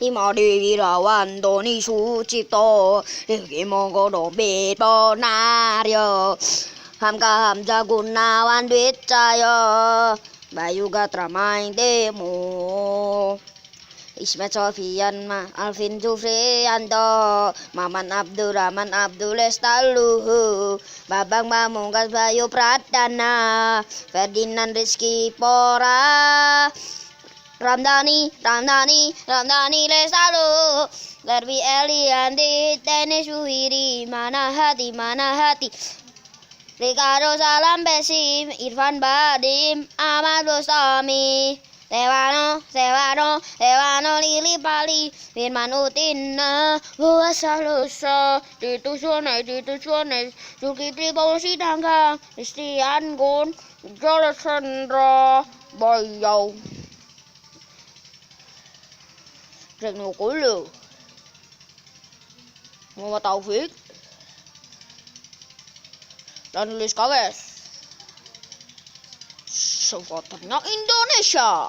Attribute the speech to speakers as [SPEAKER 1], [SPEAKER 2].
[SPEAKER 1] Imadi Wirawan Doni Sucipto Iki Mongko Dompet Ponaryo Hamka Hamzah Gunawan Dwicaya Bayu Gatra Main Demo Ismet Sofian Alvin Jufrianto Maman Abdurrahman Abdul Lestaluhu Babang Pamungkas Bayu Pradana Ferdinand Rizky Pora Ramdhani Lestalu Lerby Eliandi Tenis Wuhiri Mana hati Ricardo Salam Besim Irfan Badim Ahmad Bustami Sewano Lili Pali Firman Utina Buasa Lusa Ditusuane Zulkifli Pausi Tangga Istian Gun Jola Chandra Bayau Rekno Kulu Muhammad Taufik dan Luis Kawes supporternya Indonesia.